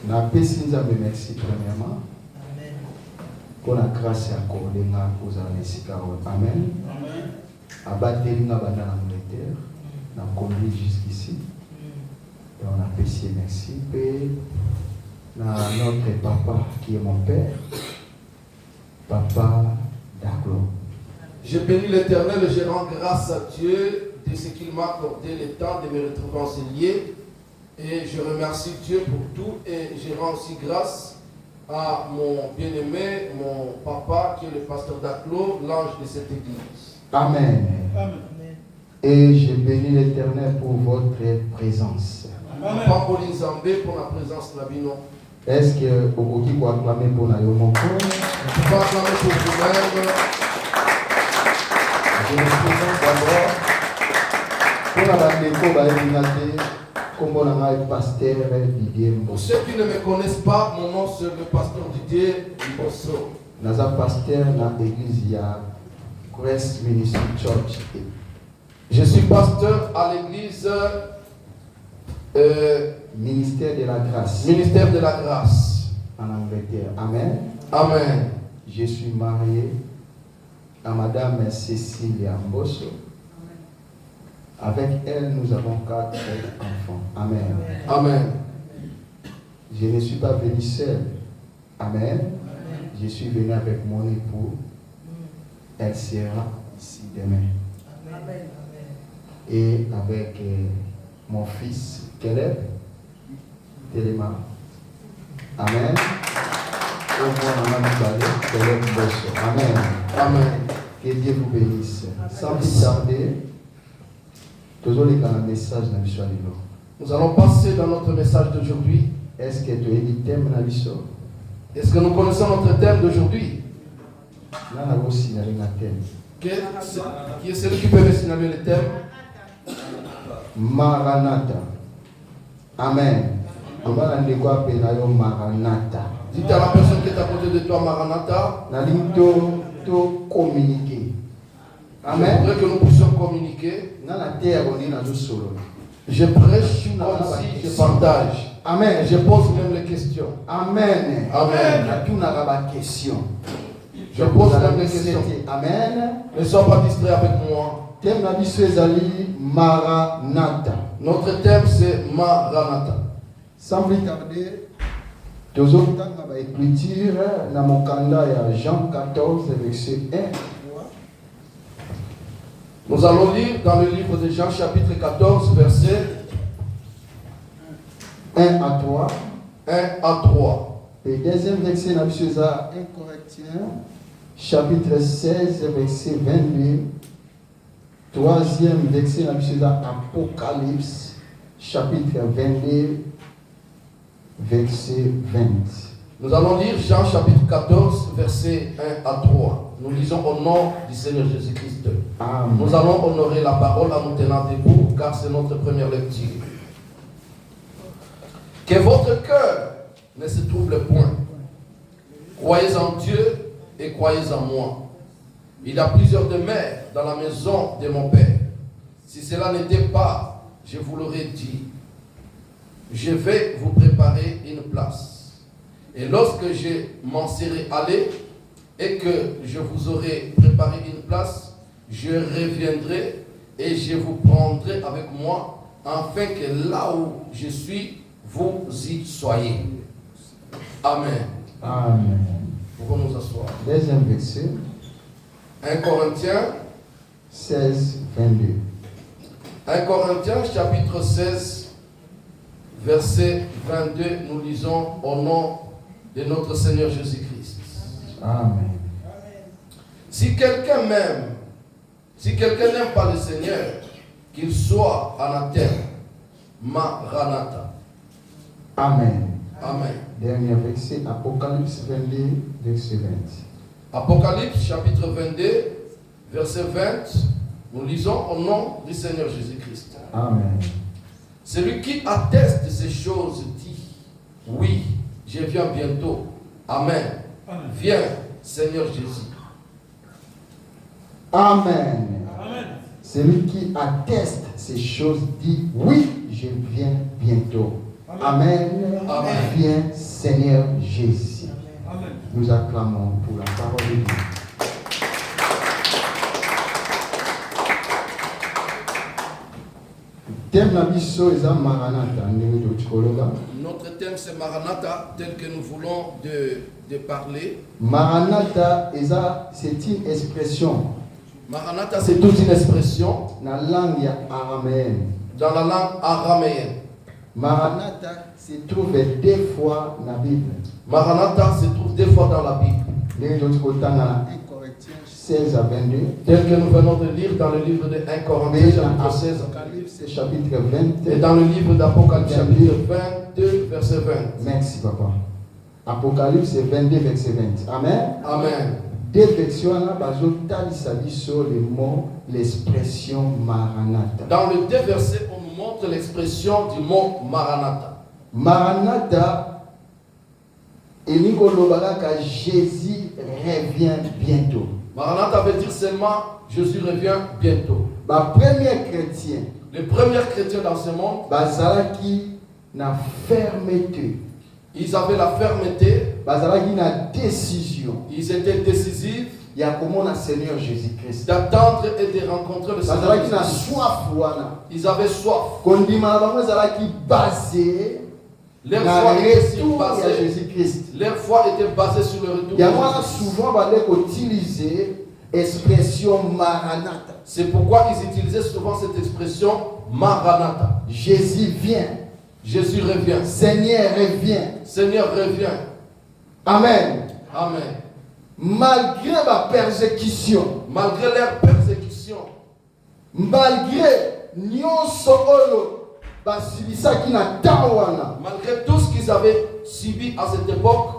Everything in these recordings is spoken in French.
Merci premièrement pour la grâce accordée aux Amen. Amen. Abattre nous dans l'Angleterre, nous avons conduit jusqu'ici. Et on a apprécié merci. Et notre papa qui est mon père, Papa Daglo. Je bénis l'Éternel et je rends grâce à Dieu de ce qu'il m'a accordé le temps de me retrouver enseigné. Et je remercie Dieu pour tout et je rends aussi grâce à mon bien-aimé, mon papa qui est le pasteur Daglo, l'ange de cette église. Amen. Amen. Et je bénis l'Éternel pour votre présence. Amen. Pour la présence de la Bino. Est-ce que vous pouvez acclamer pour la Yomo? Vous pouvez acclamer pour vous-même. Je me présente d'abord pour la pasteur Didier Mbosso. Pour ceux qui ne me connaissent pas, mon nom c'est le pasteur Didier Mbosso. Je suis pasteur dans l'église Grace Ministry Church. Je suis pasteur à l'église Ministère de la Grâce. Ministère de la Grâce. En Angleterre. Amen. Amen. Je suis marié à Madame Cécilia Mbosso. Avec elle, nous avons 4 enfants. Amen. Amen. Je ne suis pas venu seul. Amen. Je suis venu avec mon époux. Elle sera ici demain. Amen. Et avec mon fils Caleb Téléma. Amen. Au moins, on a parlé Caleb Bosso. Amen. Amen. Que Dieu vous bénisse. Sans plus tarder, toujours les messages dans l'histoire. Nous allons passer dans notre message d'aujourd'hui. Est-ce que tu as dit thème dans l'histoire? Est-ce que nous connaissons notre thème d'aujourd'hui? Là, on a aussi un thème. Qui est celui qui peut me signaler le thème? Maranatha. Amen. On va aller voir Maranatha. Dites à la personne qui est à côté de toi, Maranatha. Communiquer. Amen. Je voudrais que nous puissions communiquer. Je prêche comme si je partage. Amen. Je pose même les questions. Amen. Amen. Je pose même les questions. Amen. Ne sois pas distrait avec moi. Thème la Ezali Maranatha. Notre thème c'est Maranatha. Sans plus tarder, nous allons écriture dans mon calendrier Jean 14 verset 1. Nous allons lire dans le livre de Jean chapitre 14 verset 1 à 3. 1 à 3. Et deuxième verset dans 1 Corinthiens chapitre 16 verset 22. Troisième verset dans Apocalypse chapitre 22 verset 20. Nous allons lire Jean chapitre 14 verset 1 à 3. Nous lisons au nom du Seigneur Jésus-Christ. Amen. Nous allons honorer la parole en nous tenant debout car c'est notre première lecture. Que votre cœur ne se trouble point. Croyez en Dieu et croyez en moi. Il y a plusieurs demeures dans la maison de mon Père. Si cela n'était pas, je vous l'aurais dit. Je vais vous préparer une place. Et lorsque je m'en serai allé et que je vous aurai préparé une place, je reviendrai et je vous prendrai avec moi, afin que là où je suis, vous y soyez. Amen. Amen. Pouvons nous asseoir. Deuxième verset. 1 Corinthiens 16, 22. 1 Corinthiens chapitre 16, verset 22, nous lisons au nom de notre Seigneur Jésus-Christ. Amen. Si quelqu'un m'aime, si quelqu'un n'aime pas le Seigneur, qu'il soit anathème. Maranatha. Amen. Amen. Dernier verset, Apocalypse 22, verset 20. Apocalypse chapitre 22, verset 20, nous lisons au nom du Seigneur Jésus-Christ. Amen. Celui qui atteste de ces choses dit, oui, je viens bientôt. Amen. Amen. Viens, Seigneur Jésus. Amen. Amen. Celui qui atteste ces choses dit, oui, je viens bientôt. Amen. Amen. Viens, Seigneur Jésus. Amen. Nous acclamons pour la parole de Dieu. Thème la biso eza Maranatha ndenge tokoloba. Notre thème c'est Maranatha, tel que nous voulons de parler. Maranatha c'est une expression. Maranatha c'est toute une expression Na langue araméenne. dans la langue araméenne. Maranatha se trouve deux fois dans la Bible. Maranatha se trouve deux fois dans la Bible. Ndenge tokotanga na 1 Corinthiens 16 à 22. Tel que nous venons de lire dans le livre de 1 Corinthiens chapitre 16 Apocalypse chapitre 20. et dans le livre d'Apocalypse chapitre 22 verset 20. Merci papa. Apocalypse 22 verset 20. Amen. Amen. Deux versions là bazotalisa biso le mot l'expression Maranatha. Dans les deux versets, on nous montre l'expression du mot Maranatha. Maranatha enikolobaka Jésus revient bientôt. Maranatha veut dire seulement Jésus revient bientôt. Ba premier chrétien Les premiers chrétiens dans ce monde, bazalaki na fermeté, ils avaient la fermeté, bazalaki na décision ils étaient décisifs ya komona Seigneur Jésus-Christ. d'attendre et de rencontrer le Seigneur. Bazalaki na Jésus. soif wana. Ils avaient soif. Kondima na bango ezalaki basé Leur na foi était retour ya basée, Jésus-Christ. leur foi était basée sur le retour de Ya wana Jésus. souvent balé utiliser expression Maranatha. C'est pourquoi ils utilisaient souvent cette expression Maranatha. Jésus vient. Jésus revient. Seigneur revient. Seigneur revient. Amen. Amen. Malgré ma persécution, Malgré leur persécution, malgré nyonso oyo basibisaki na ntango wana, malgré tout ce qu'ils avaient subi à cette époque,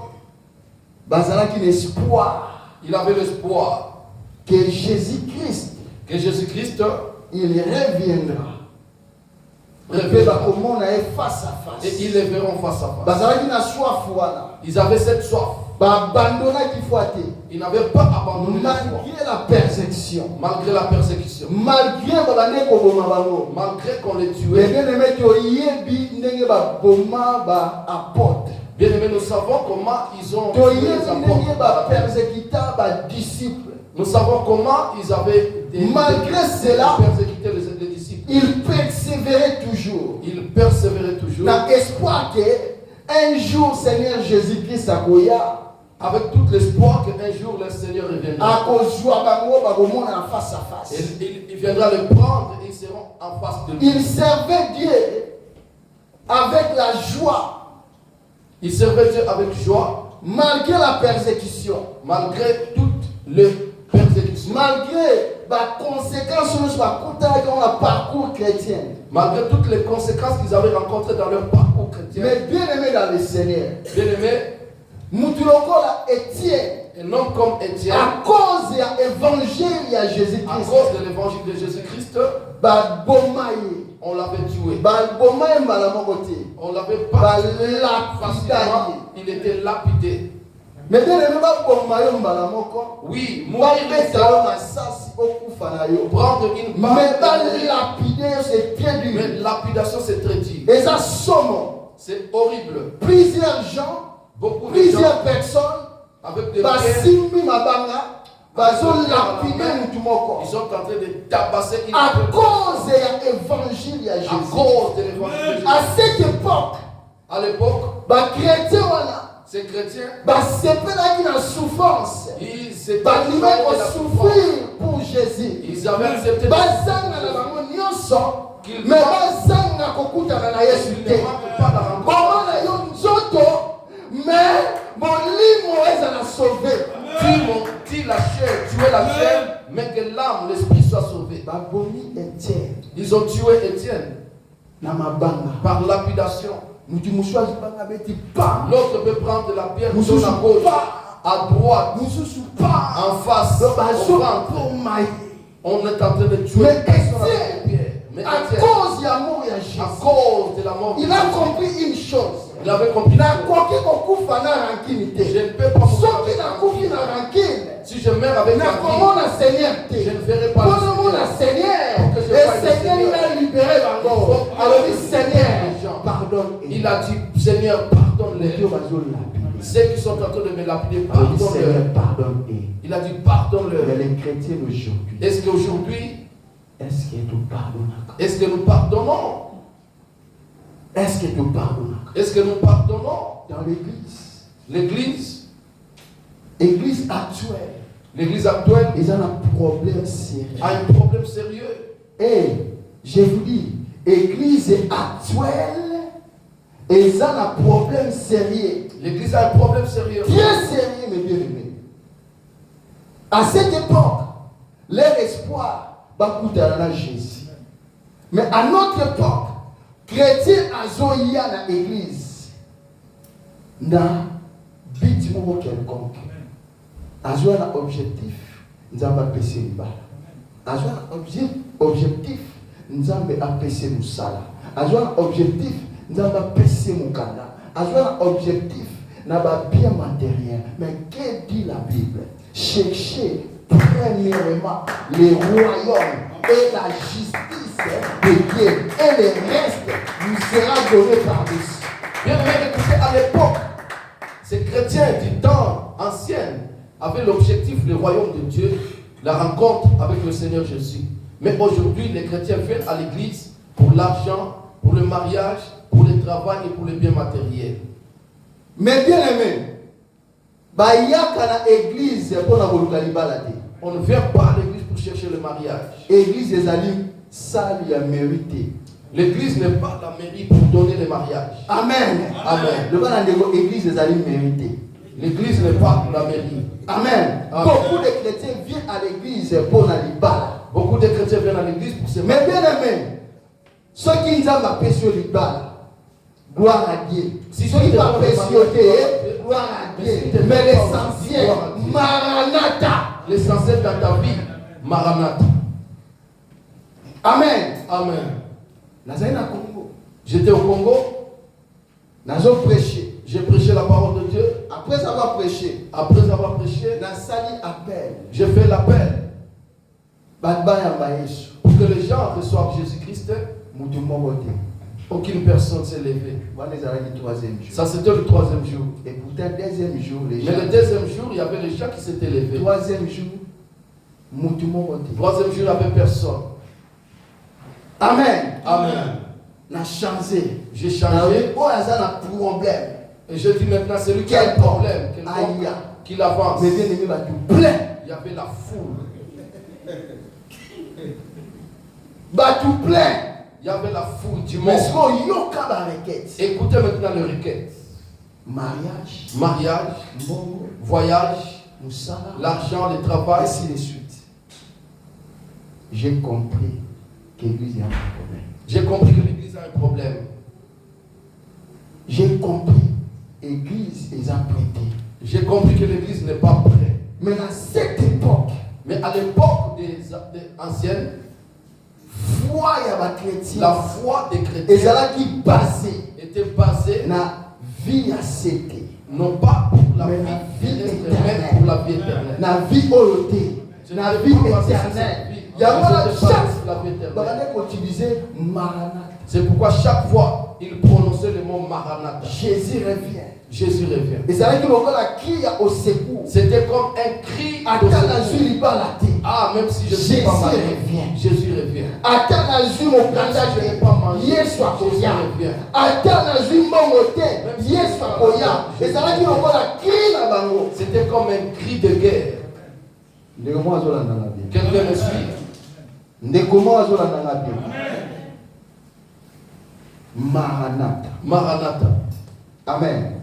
bazalaki l'espoir il avait l'espoir que Jésus-Christ, que Jésus-Christ il reviendra. Pe reviendra bakomona ye face à face. et ils les verront face à face. Bazalaki na soif wana. Ils avaient cette soif. Babandonaki foi te. Ils n'avaient pas abandonné la foi. Malgré la persécution, Malgré la persécution, malgré babande koboma bango, malgré qu'on les mais tuait. bien aimé toyebi ndenge baboma ba apôtre. Bien aimé, nous savons comment ils ont tué Toyebi les ndenge ba apôtres. persécuta ba disciples. Nous savons comment ils avaient Malgré cela, persécuté les disciples. ils persévéraient toujours. Ils persévéraient toujours. Dans l'espoir que un jour Seigneur Jésus-Christ akoya Avec tout l'espoir qu'un jour le Seigneur reviendra. akozwa bango bakomona face à face. Il viendra le prendre et ils seront en face de lui. Il servait Dieu avec la joie, Ils servaient Dieu avec joie, malgré la persécution, malgré toutes les persécutions, malgré les conséquences sur le parcours chrétien. malgré toutes les conséquences qu'ils avaient rencontrées dans leur parcours chrétien. Mais bien aimé dans le Seigneur, Bien aimé, Moutulokola Étienne, un homme comme Étienne, à cause de l'évangile à à Jésus-Christ, cause de l'évangile de Jésus-Christ, on l'avait tué. On l'avait pas tué facilement. Il était lapidé. Mais bien aimé, Oui, moi, mourir je de ça, prendre une balle. mais lapider, c'est très dur. Mais lapidation, c'est très dur. Et ça somme. C'est horrible. Plusieurs gens, Beaucoup de gens plusieurs personnes, avec des pierres, basimbi mabanga, bazo lapider mutu moko. ils sont en train de tabasser une À personne cause de l'évangile à à Jésus. cause de l'évangile de Jésus. À cette époque, À l'époque, les chrétiens wana, ces chrétiens, basepelaki na souffrance. ils s'étaient Bandima fait de ko la souffrance. souffrir pour Jésus. Ils avaient accepté de Bazanga na bango nyonso, qu'ils mais ne bazanga kokutana na Yesu te. manquent pas la rencontre. Boma na yo nzoto, mais molimo ezala sauvé. Tue la chair, tuer la chair, mais que l'âme, l'esprit soit sauvé. Babomi Étienne Ils ont tué Étienne na mabanga. par lapidation. Mutu mushwazi banga beti pa. L'autre peut prendre la pierre sur Mususu la gauche, pa. à droite, Mususu pa. en face, Bazo au ventre. po mai. On est en train de tuer Mais personne avec Étienne, les pierres. Mais à Étienne, cause ya mort ya à Jésus, cause de la mort de il a Jésus, compris une chose. il avait compris. Na koki kokufa na rancune Je te. ne peux pas mourir Soki avec na la koki na rancune, Si je meurs avec na la vie, komona Seigneur je te. ne verrai pas Pour le monde le Seigneur, Pour que je et voie le Seigneur il Seigneur. a libéré bango. Il faut Alors dit libérer Seigneur, les gens. pardonne. Il a dit, Seigneur, pardonne-les. Ceux qui sont en train de me lapider, pardonne-leur. Il a dit, pardonne-leur. Les chrétiens d'aujourd'hui, Est-ce qu'aujourd'hui, est-ce que tu pardonnes? est-ce que nous pardonnons? Est-ce que tu pardonnes? Est-ce que nous pardonnons? Dans l'église, l'église actuelle ils ont un problème sérieux. a un problème sérieux. Et je vous dis, l'église actuelle, ils ont un problème sérieux. L'église a un problème sérieux. Bien sérieux, mes bien-aimés. À cette époque, leur espoir va coûter à Jésus. Mais à notre époque, chrétiens azoïa dans l'église, dans but quelconque, azoïa un objectif, nous avons péché le bal. Azoïa un objectif, nous avons péché le sala. Azoïa un objectif, nous avons péché le kanda. Azoïa un objectif, nous avons bien matériel. Mais que dit la Bible? Cherchez premièrement les royaumes et la justice de Dieu, et le reste nous sera donné par-dessus. Bien aimé, écoutez, à l'époque, ces chrétiens du temps ancien avaient l'objectif, le royaume de Dieu, la rencontre avec le Seigneur Jésus. Mais aujourd'hui, les chrétiens viennent à l'église pour l'argent, pour le mariage, pour le travail et pour les biens matériels. Mais bien aimé, on ne vient pas à l'église pour chercher le mariage. L'église des alim, ça lui a mérité. L'église n'est pas la mairie pour donner le mariage. Amen. Amen. L'église des alim mérité. L'église n'est pas la mairie. Amen. Beaucoup de chrétiens viennent à l'église pour aller bala. Beaucoup de chrétiens viennent à l'église pour se marier. Mais bien aimé, ceux qui nous ont appelés sur les balles, gloire à Dieu. Si ceux qui nous ont appelés sur les gloire à Dieu. Mais l'essentiel, Maranatha. L'essentiel dans ta vie, Maranatha. Amen. Amen. J'étais au Congo. Nous avons prêché. J'ai prêché la parole de Dieu. Après avoir prêché, j'ai fait l'appel pour que les gens reçoivent Jésus-Christ. Aucune personne s'est levée. Ça, c'était le 3e jour. Et pourtant, le deuxième jour, les gens. Mais le 2e jour, il y avait les gens qui s'étaient levés. 3e jour, 3e jour, il n'y avait personne. Amen. N'a changé. J'ai changé. Oh, il y a un problème. Et je dis maintenant, celui qui a un problème, qu'il avance. Mais bien aimé, tout plein. Il y avait la foule. Tout plein. Il y avait la foule du monde. Écoutez maintenant le requête. Mariage, voyage, l'argent, le travail, ainsi de suite. J'ai compris que l'église a un problème. J'ai compris que l'église a un problème. J'ai compris que l'église est prêtée. J'ai compris que l'église n'est pas prête. Mais à cette époque, mais à l'époque des anciennes, la foi des chrétiens était basée na vie à cette. Non pas pour la vie terrestre, mais pour la vie éternelle. Na vie oloté, na vie éternelle. Il y a c'est pourquoi chaque fois il prononçait le mot Maranatha. Jésus revient. Jésus revient. Et c'est là qu'il a au secours. C'était comme un cri de secours. Ah, même si je ne suis pas marié, Jésus revient. C'était comme un cri de guerre. Quelqu'un me suit? Maranatha. Amen.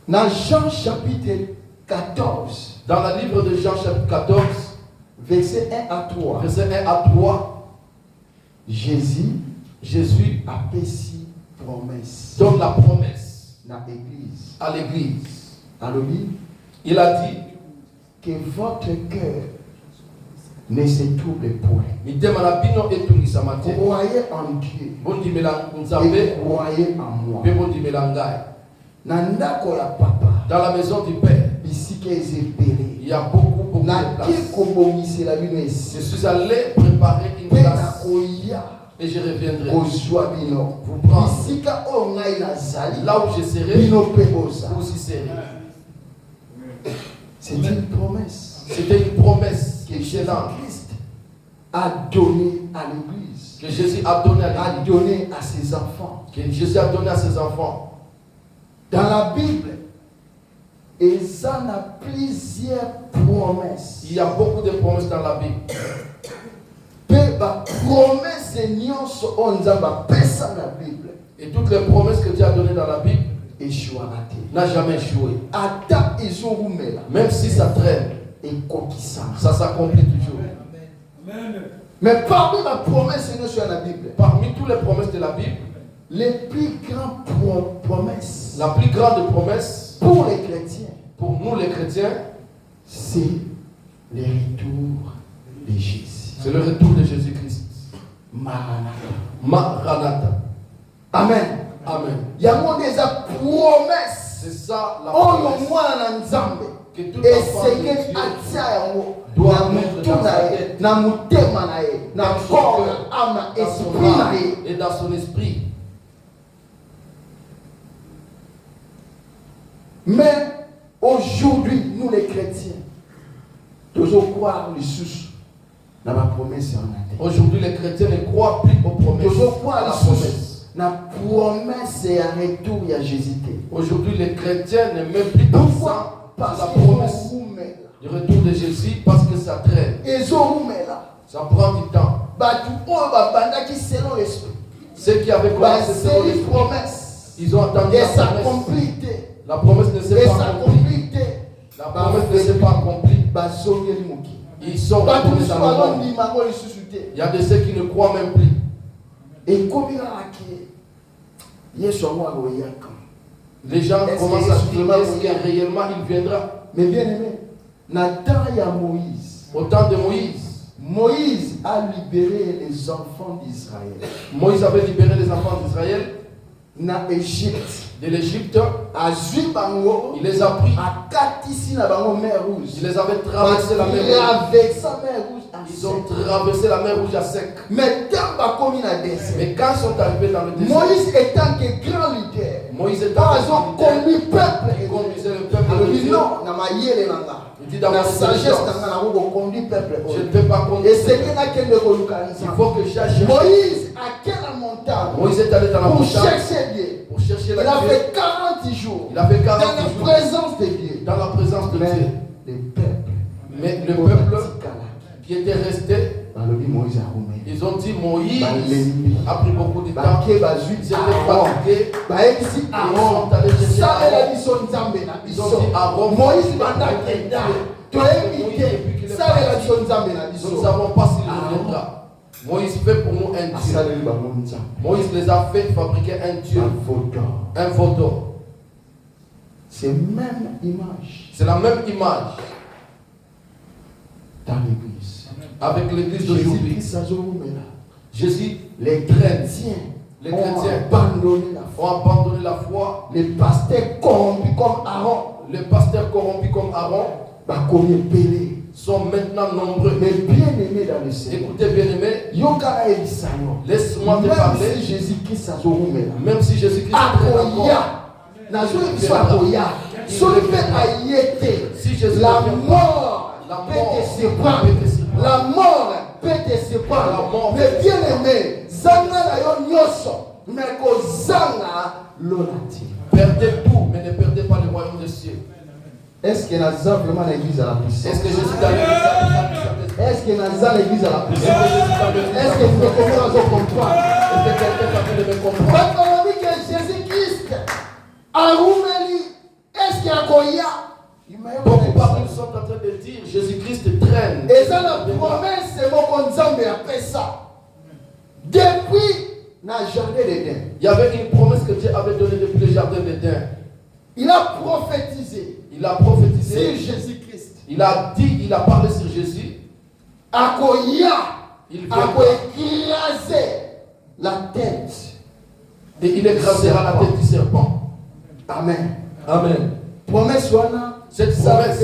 Dans Jean chapitre 14. Dans le livre de Jean chapitre 14. Verset 1 à 3. Verset 1 à 3. Jésus a péci promesse. Donne la promesse à l'église. Il a dit que votre cœur ne se trouble point. Croyez en Dieu et croyez en moi. Dans la maison du Père, il y a beaucoup de places. Je suis allé préparer une place et je reviendrai. Vous prendre. Là où je serai, vous y serez. C'est une promesse. C'était une promesse que Jésus-Christ a donnée à l'Église. Que Jésus a donné à l'Église. A donné à ses enfants. Que Jésus a donné à ses enfants. Dans la Bible, il y a plusieurs promesses. Il y a beaucoup de promesses dans la Bible. Et toutes les promesses que Dieu a données dans la Bible n'a jamais échoué. Même si ça traîne, ça s'accomplit toujours. Mais parmi la promesse de la Bible, parmi toutes les promesses de la Bible, les plus grandes promesses, la plus grande promesse pour les chrétiens, pour nous les chrétiens, c'est le retour de Jésus. C'est le retour de Jésus-Christ. Maranatha. Maranatha. Amen. Amen. Il y a des promesses. C'est ça la promesse. Que tout enfant de Dieu doit mettre dans sa tête, dans son cœur, dans son âme et dans son esprit. Mais aujourd'hui, nous les chrétiens, toujours croire les sous dans la promesse en aujourd'hui, les chrétiens ne croient plus aux promesses. Toujours croire les sous dans la promesse et un retour à Jésus. Aujourd'hui, les chrétiens ne mettent plus pourquoi? Parce la promesse du retour de Jésus, parce que ça traîne. Ça prend du temps. Ceux qui avaient commencé selon les promesses, ils ont entendu la promesse. La promesse ne s'est pas accomplie. La promesse ne s'est pas accomplie. Ils sont retournés dans le monde. Il y a de ceux qui ne croient même plus. Les gens commencent à se dire est-ce que réellement il viendra? Mais bien aimé, Nathan et Moïse. Au temps de Moïse, Moïse a libéré les enfants d'Israël. Moïse avait libéré les enfants d'Israël de l'Égypte. Il les a pris. Il les avait traversé la mer Rouge. Ils ont traversé la mer Rouge à sec. Mais quand ils sont arrivés dans le désert, Moïse étant que grand leader, Moïse étant conduit le peuple. Il conduisait le peuple de Dieu. Il dit dans ma sagesse, je ne peux pas conduire. Il faut que j'aille Moïse à quelle montagne? Moïse est allé dans la montagne chercher Dieu. Pour chercher la Il a fait 40 jours. Il a fait 40 dans la présence de Dieu. Dans la présence de Dieu. Mais le peuple qui était resté, ils ont dit Moïse a pris beaucoup de temps. Ils étaient fatigués. Ils sont allés chercher Aaron. Ils ont dit Aaron. Moïse nous ne savons pas s'il reviendra. Moïse fait pour nous un Dieu. Moïse les a fait fabriquer un Dieu. Un photo. C'est la même image. C'est la même image. Dans l'église. Avec l'église d'aujourd'hui. Jésus, les chrétiens ont abandonné la foi. Les pasteurs corrompus comme Aaron. Les pasteurs corrompus comme Aaron sont maintenant nombreux. Mais bien aimés dans le Seigneur. Écoutez, bien aimés, laisse-moi te parler. Même si Jésus-Christ même si Jésus-Christ la mort peut te séparer. La mort peut te séparer. Mais bien aimé, Zanga na yo nyoso, mais ko zanga l'onati. Perdez tout, mais ne perdez pas le royaume des cieux. Est-ce que nous avons vraiment l'église à la puissance? Est-ce que Jésus dans l'église? Est-ce que nous avons l'église à la puissance? Est-ce que nous commençons à comprendre? Est-ce que quelqu'un va me comprendre? Quand on dit que Jésus-Christ a roumeli, est-ce qu'il y a Goya? Beaucoup parmi nous sont en train de dire Jésus-Christ traîne. Et ça, la promesse, c'est mon conzambe après ça. Depuis le jardin d'Éden. Il y avait une promesse que Dieu avait donnée depuis le jardin d'Éden. Il a prophétisé. Il a prophétisé sur Jésus-Christ. Il a dit, il a parlé sur Jésus. Il va écraser la tête. Et il écrasera la tête du serpent. Amen. Amen. Promesse cette promesse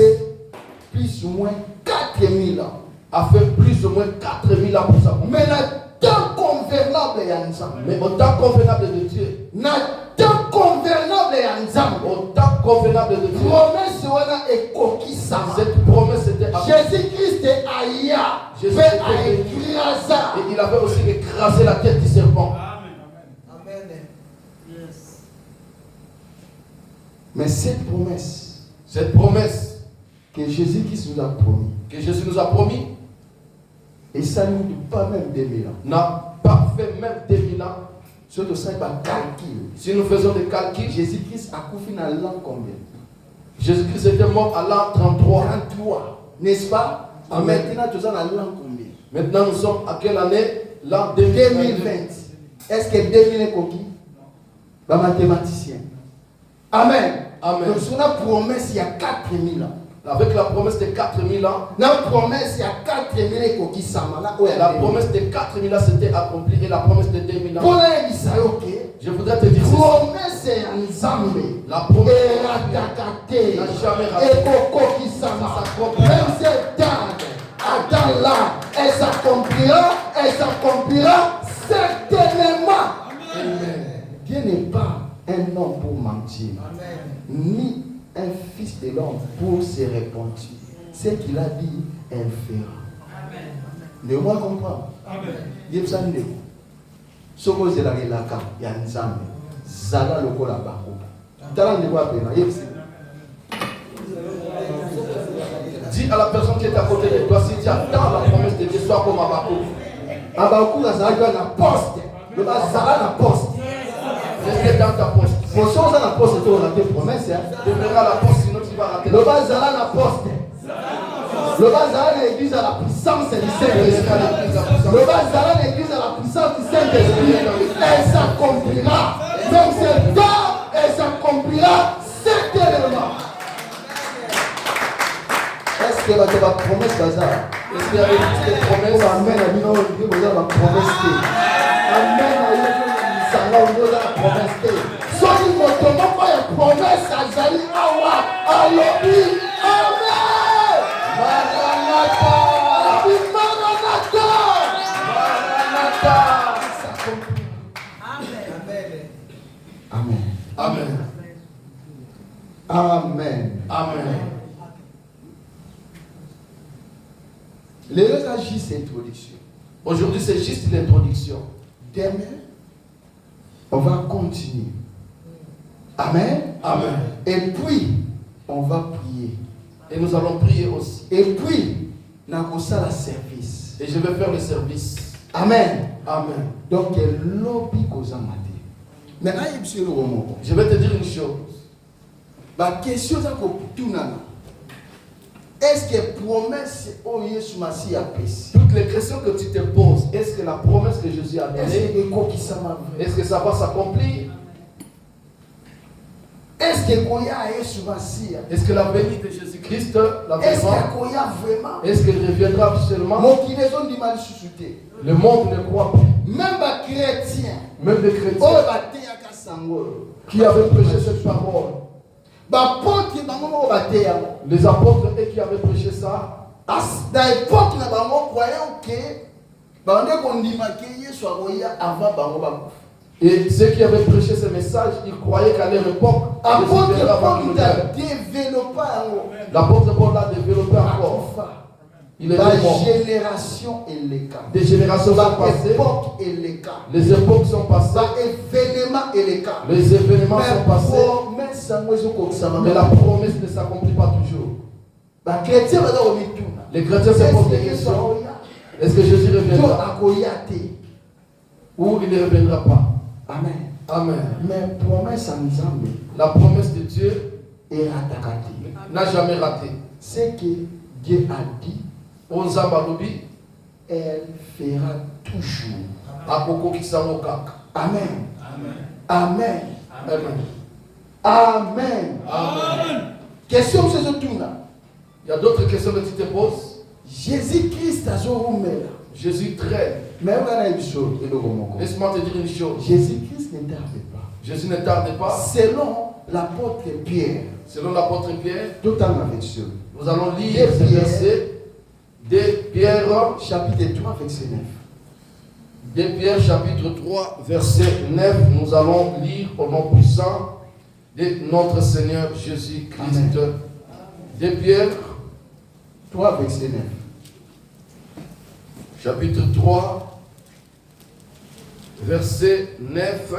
plus ou moins 4000 ans. A fait plus ou moins 4000 ans pour ça. Mais le temps qu'on convenable ya nzambe. Mais au temps convenable de Dieu. Na temps convenable ya nzambe. Au temps convenable de Dieu. Promesse wana ekokisama. Cette promesse était Jésus-Christ aya. Jésus Fait a écrasé. et il avait aussi écrasé la tête du serpent. Amen. Yes. Mais cette promesse que Jésus-Christ nous a promis, et ça ne nous pas même 2000 ans, n'a pas fait même 2000 ans. Surtout ça, il va calculer. Si nous faisons des calculs, Jésus-Christ a couffé dans l'an combien? Jésus-Christ était mort à l'an 33. 33, n'est-ce pas? Amen. Maintenant, tu es dans l'an combien? Maintenant, nous sommes à quelle année? L'an 2020. Est-ce que 2000 est coquille? Le mathématicien. Amen. Amen. Donc, sur la promesse, il y a 4000 ans. Avec la promesse de 4000 ans, La promesse, il y a 4000 est coquille. la promesse de 4000 ans s'était accomplie et la promesse de 2000 ans. Pour les Israéliens, Je voudrais te dire ceci. promesse en Nzambe. La promesse Eratakate. n'a jamais raté. Ekoko kisama. Même cette date, attends là, elle s'accomplira certainement. Amen. Dieu n'est pas un homme pour mentir, Amen. ni un fils de l'homme pour se repentir. Ce qu'il a dit, elle fera. Amen. Ne moi comprendre. Amen. Dieu ça ne soko zela relaka ya nzambe zala lokola bako tala ne wa pena yepsi. Dis à la personne qui est à côté de toi, si tu attends la promesse de Dieu, sois comme Abakouk. Abakouk azala na poste le bazala na poste. Reste dans ta poste. Pour ça on a la poste to rater promesse hein. Demeure à la poste, sinon tu vas rater. Le bazala na poste. Le bazala na l'église à la puissance du Saint-Esprit. Le bazala na l'église à la puissance du Saint-Esprit. Elle s'accomplira. Même cette date, elle s'accomplira certainement. Est-ce que la promesse bazar? Est-ce qu'il y a des promesses? Amen. Amen. La promesse. Amen. La promesse. Soki moto moko ya promesse azali awa alobi amen. Maranatha. Maranatha. Maranatha. Amen. Amen. Amen. Amen. Amen. Les deux a juste introduction. Aujourd'hui, c'est juste l'introduction. Demain, on va continuer. Amen. Amen. Et puis, on va prier. Et nous allons prier aussi. Et puis, nous allons faire le service. Et je vais faire le service. Amen. Amen. Donc, lobby koza maté. Maintenant, il y a le roman. Je vais te dire une chose. La question est que est-ce que promesse au Jésus Messie a péché? Toutes les questions que tu te poses, est-ce que la promesse que Jésus a donnée, est-ce que ça va s'accomplir? Est-ce que Koya Jésus Messie? Est-ce que la venue de Jésus-Christ, la Est-ce venue, que Koya vraiment? est-ce qu'elle reviendra absolument? Mon qui les ont dit mal suscité. Le monde ne croit plus. Même les chrétiens. Même les chrétiens qui qui avaient prêché cette parole, les apôtres et qui avaient prêché ça, dans l'époque, nous croyons que et ceux qui avaient prêché ce message, ils croyaient qu'à leur époque, l'apôtre Paul l'a développé encore. Il est la mort. génération et les cas. Des générations sont passées. Époque et les cas. Les époques sont passées. Événements et les cas. Les événements sont passés. Mais la promesse ne s'accomplit pas toujours. Les chrétiens se posent des questions. Est-ce que Jésus reviendra? Ou il ne reviendra pas? Amen. Amen. Mais promesse en Nzambe La promesse de Dieu n'a n'a jamais raté. C'est que Dieu a dit, elle fera toujours. Amen. Amen. Amen. Amen. Amen. Question c'est ce tour là. Il y a d'autres questions que tu te poses. Jésus-Christ a joué. Jésus traîne. Mais Laisse-moi te dire une chose. Jésus-Christ ne tarde pas. Jésus ne tarde pas. Selon l'apôtre Pierre. Selon l'apôtre Pierre. Tout en avec sûr. Nous allons lire ce verset de Pierre, chapitre 3, verset 9. 2 Pierre chapitre 3, verset 9, nous allons lire au nom puissant de notre Seigneur Jésus-Christ. 2 Pierre 3, verset 9. Chapitre 3, verset 9.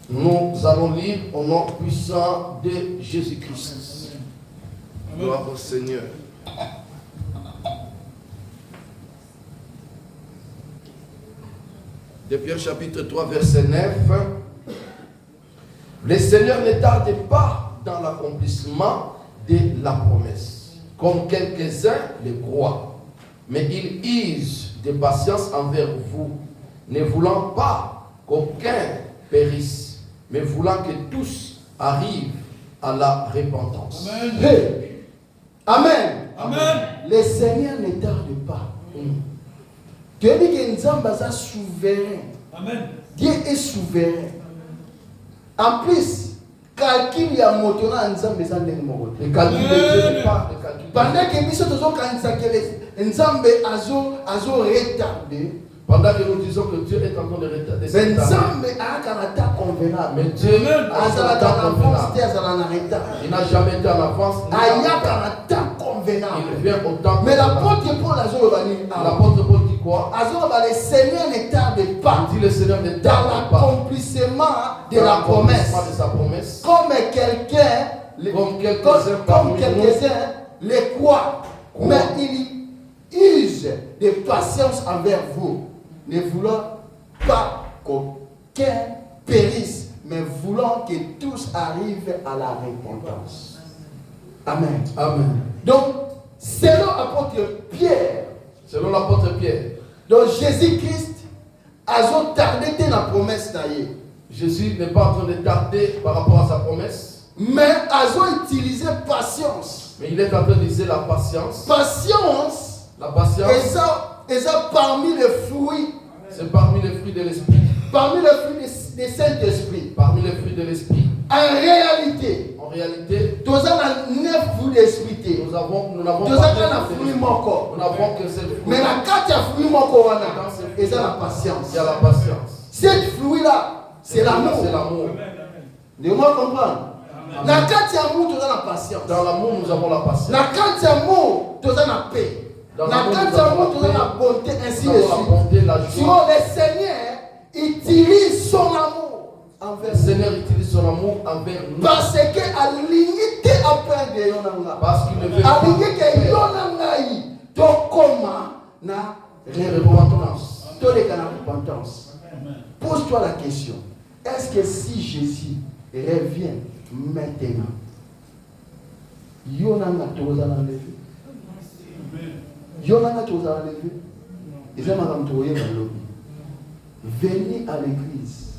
Nous allons lire au nom puissant de Jésus-Christ. Gloire au Seigneur. De Pierre chapitre 3, verset 9. Le Seigneur ne tarde pas dans l'accomplissement de la promesse, comme quelques-uns le croient, mais il use de patience envers vous, ne voulant pas qu'aucun périsse, mais voulant que tous arrivent à la repentance. Amen. Hey. Amen. Amen. Le Seigneur ne tarde pas. Tu dis que Nzamba est souverain. Amen. Dieu est souverain. En plus, calcul y a moteur Nzamba est Le calcul de Dieu n'est pas le calcul. pendant que nous sommes Nzamba azo retardé. Pendant que nous disons que Dieu est en train de retarder Mais cette Nzamba a un caractère convenable. mais Dieu a un temps convenable. Il n'a jamais été en avance. Il y a un caractère convenable. Il vient au temps. Mais l'apôtre Paul a dit l'apôtre Paul dit quoi? le Seigneur ne tarde pas Il dit le Seigneur ne dans tarde pas l'accomplissement de la promesse. de sa promesse. Comme quelqu'un, Comme quelques-uns les croient, mais il use de patience envers vous, ne voulant pas qu'aucun périsse, mais voulant que tous arrivent à la repentance. Amen. Amen. Donc, selon l'apôtre Pierre, Selon l'apôtre Pierre, donc Jésus-Christ a tardé dans la promesse d'ailleurs. Jésus n'est pas en train de tarder par rapport à sa promesse, Mais a utilisé patience. mais il est en train d'utiliser la patience. Patience, La patience, et ça parmi les fruits, c'est parmi les fruits de l'esprit. parmi les fruits du Saint-Esprit. Parmi les fruits de l'esprit. En réalité, En réalité, nous avons 9 fruits d'esprit. nous n'avons Nous pas avons de un fruits fruit de moko. Nous n'avons que ce fruit. Mais la carte à fruit moko, et ça la patience. Il y a la patience. Cette fruit-là, c'est l'amour. C'est l'amour. Dis-moi comprendre. La carte à amour, tu as la patience. Dans l'amour, nous avons la patience. La carte à amour, tu as la paix. Dans La l'amour, carte nous à avons amour, tu la as paix. la bonté, ainsi Nous de avons la suite. bonté, la Sinon, joie. le Seigneur utilise son amour envers Le Seigneur utilise son amour envers nous. parce que aligné après de yonanga. Parce qu'il ne veut pas Aligné que yonanga yi to koma na repentance. To les na repentance. Pose-toi la question. Est-ce que si Jésus revient maintenant, yonanga toza na lever? Yonanga toza na lever? Et ça madame toye na lobby. Venez à l'église.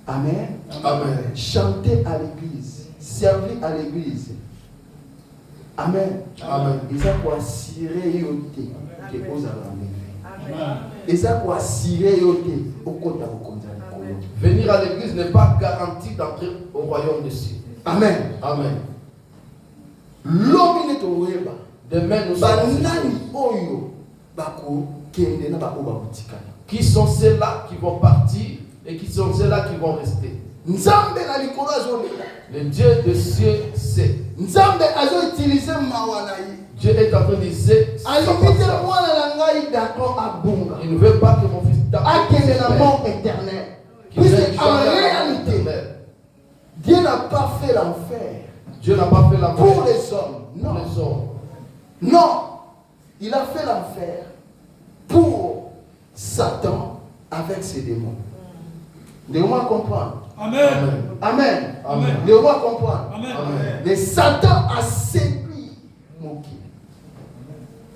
Amen. Amen. Chantez à l'église. Servez à l'église. Amen. Amen. Et ça pour assurer yoté que vous allez enlever. Et ça pour assurer yoté au côté de vos Venir à l'église n'est pas garanti d'entrer au royaume des cieux. Amen. Amen. L'homme est au weba. Demain, nous sommes. Banani oyo bako kende na bako babutikana. Qui sont ceux-là qui vont partir et qui sont ceux-là qui vont rester? Nzambe na likolo azolela. Le Dieu des cieux sait. Nzambe azo utiliser mawana yi. Dieu est en train de dire Alimite mwana na ngai d'accord abunga. il ne veut pas que mon fils Akende la mort éternelle. Puisque en réalité, Dieu n'a pas fait l'enfer Dieu n'a pas fait la pour les hommes. pour Non. les hommes. Non. Il a fait l'enfer pour Satan avec ses démons. Laissez-moi comprendre. Amen. Amen. Amen. Laissez-moi comprendre. Amen. Mais Satan a séduit Moki.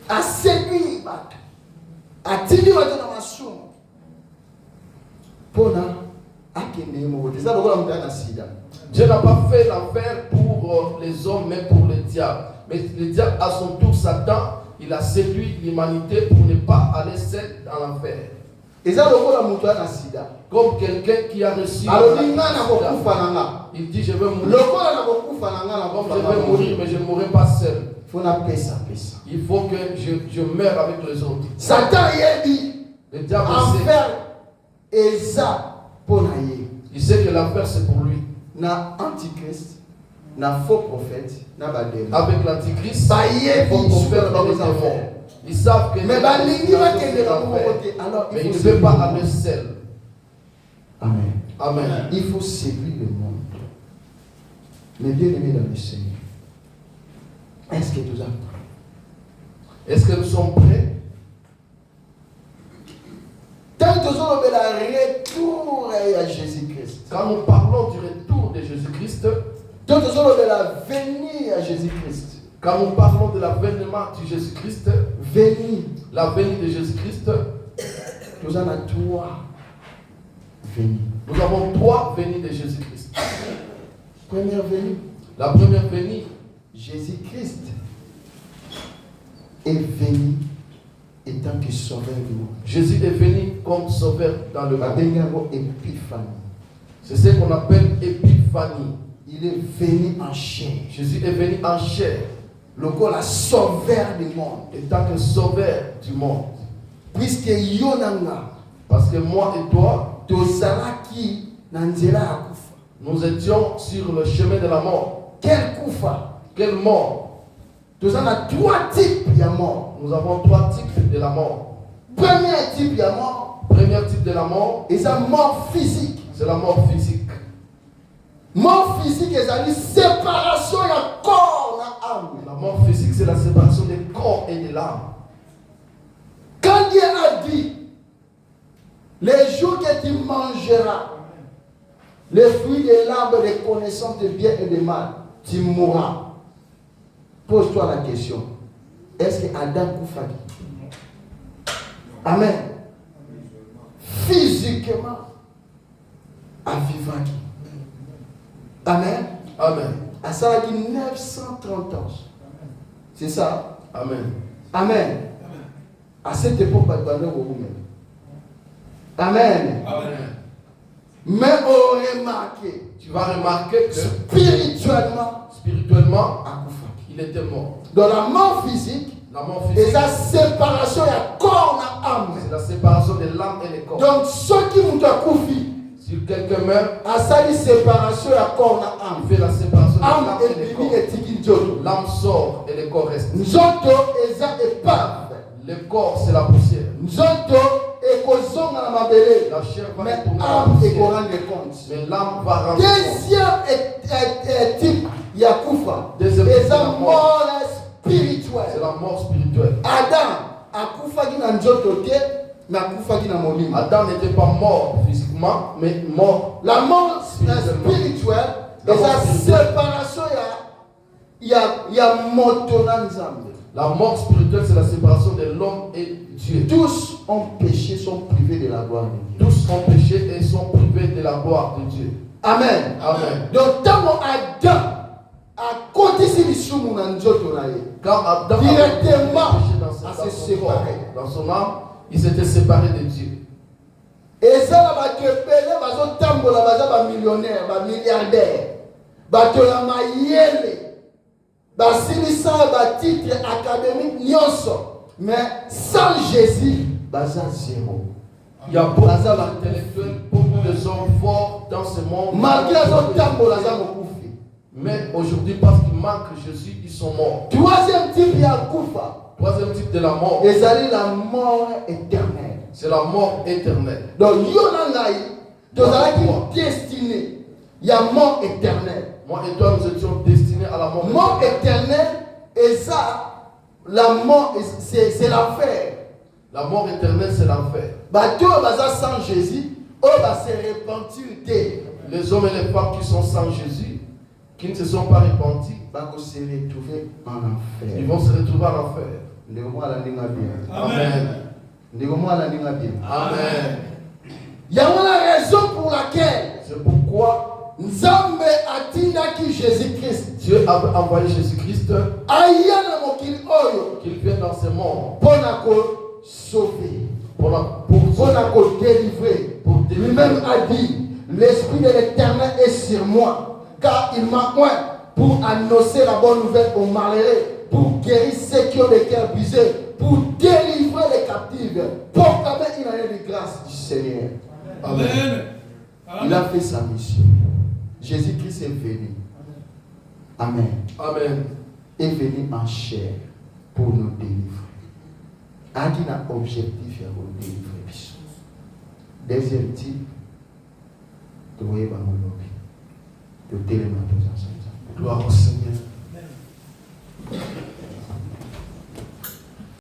A séduit Bato. A tiré Bato dans ma chambre. Pona. Dieu n'a pas fait l'enfer pour les hommes, mais pour le diable. Mais le diable, à son tour, Satan, il a séduit l'humanité pour ne pas aller seul dans l'enfer. Comme quelqu'un qui a reçu il dit je vais mourir. Comme je vais mourir, mais je ne mourrai pas seul. Il faut que je meure avec les autres. Satan a dit Le diable sait. Enfer eza pour naïe. Il sait que l'affaire c'est pour lui. Na antichrist, na faux prophète, na badémon. Avec l'antichrist, Baye faux prophète et les démons. Ils savent que mais balingi va kende na côté. Alors mais il ne peut pas aller seul. Amen. Amen. Il faut servir le monde. Mais bien aimé dans le Seigneur. Est-ce que nous avons prêts? Est-ce que nous sommes prêts? Tant que nous avons le retour à Jésus-Christ. Quand nous parlons du retour de Jésus-Christ, Tant que nous avons la venue à Jésus-Christ. quand nous parlons de l'avènement de Jésus-Christ, Venue. la venue de Jésus-Christ, Nous avons trois venues. nous avons trois venues de Jésus-Christ. Première venue. La première venue, Jésus-Christ est venu étant que sauveur du monde. Jésus est venu comme sauveur dans le monde. Babengamo épiphanie. C'est ce qu'on appelle épiphanie. Il est venu en chair. Jésus est venu en chair, Le corps la sauveur du monde. étant que sauveur du monde. Puisque Yonanga, Parce que moi et toi, Tozalaki Nanzela Akufa. nous étions sur le chemin de la mort. Quel Kufa? Quelle mort? Tozala trois types de mort. Nous avons trois types de la mort. Premier type de mort, Premier type de la mort, c'est la mort physique. c'est la mort physique. Mort physique, c'est la séparation de corps et âme. La mort physique, c'est la séparation des corps et de l'âme. Quand Dieu a dit, les jours que tu mangeras les fruits de l'arbre de connaissance de bien et de mal, tu mourras. Pose-toi la question. Est-ce que Adam Koufaki? Amen. Physiquement, à vivant. Amen. Amen. À ça, il dit 930 ans. C'est ça? Amen. Amen. À cette époque, pas de valeur au vous-même. Amen. Amen. Mais on remarque, Tu vas remarquer que spirituellement, spirituellement, à Koufaki. il était mort. Dans la mort physique, La mort et physique, sa séparation, il y a corps et âme. c'est la séparation de l'âme et le corps. Donc, ceux qui ont Koufi, Si quelqu'un meurt, à ça, il séparation, il y a corps et âme. il fait la séparation de l'âme Âme et et le bibi corps. et tiki njoto. L'âme sort et le corps reste. Njoto eza épave. Le corps, c'est la poussière. Njoto ekozonga na mabele. La chair va Mais retourner à la âme poussière. ekorendre compte. Mais l'âme va rendre compte. Deuxième type ya kufa. Deuxième type, Eza c'est la mort. mort C'est spirituelle. la mort spirituelle. Adam akufaki na njoto te, mais akufaki na molimo. Adam n'était pas mort physiquement, mais mort. La mort spirituelle, La mort eza spirituelle. séparation ya moto na nzambe. La mort spirituelle, c'est la séparation de l'homme et Dieu. Tous ont péché, sont privés de la gloire de Dieu. Tous ont péché et sont privés de la gloire de Dieu. Amen. Amen. Donc, tant Adam a continué lisumu na nzoto na ye. Quand Adam Directement, a péché dans à son se corps, séparer. dans son âme, il s'était séparé de Dieu. eza na bato ebele bazotambola baza bamillionnaire bamilliardaire bato ya mayele basilisa batitre académique nyonso mais sans Jésus baza zéro. Il y a beaucoup d'intellectuels, beaucoup de gens forts dans ce monde. Malgré azotambola aza mokufi. Mais aujourd'hui, parce qu'il manque Jésus, ils sont morts. Troisième type ya kufa Troisième type de la mort, ezali la mort éternelle. c'est la mort éternelle. Donc yo na ngai tozalaki destiné ya mort éternelle. Moi et toi, nous étions destinés à la mort Mort éternelle. éternelle, et ça, la mort, c'est l'enfer. La mort éternelle, c'est l'enfer. Bateau baza sans Jésus, on va se repentir de. Les hommes et les femmes qui sont sans Jésus, qui ne se sont pas repentis, Va se retrouver en enfer. ils vont se retrouver à l'enfer. Ndeko la ninga bien. Amen. Ndeko la ninga bien. Amen. Il y a une raison pour laquelle C'est pourquoi Nzambe atindaki Jésus-Christ. Dieu a envoyé Jésus-Christ Aya na mokili oyo qu'il vienne dans ce monde pona ko sauver. pour Pona ko délivrer. pour délivrer. Lui-même a dit, l'Esprit de l'Éternel est sur moi, car il m'a oint pour annoncer la bonne nouvelle aux malheureux, pour guérir ceux qui ont le cœur brisé, pour délivrer les captifs, proclamer une année de grâce du Seigneur. Amen. Il a fait sa mission. Jésus-Christ est venu. Amen. Amen. Est venu en chair pour nous délivrer. Il a un objectif pour nous délivrer. Deuxième type, de voyer dans mon lobby. De télémater. Gloire au Seigneur.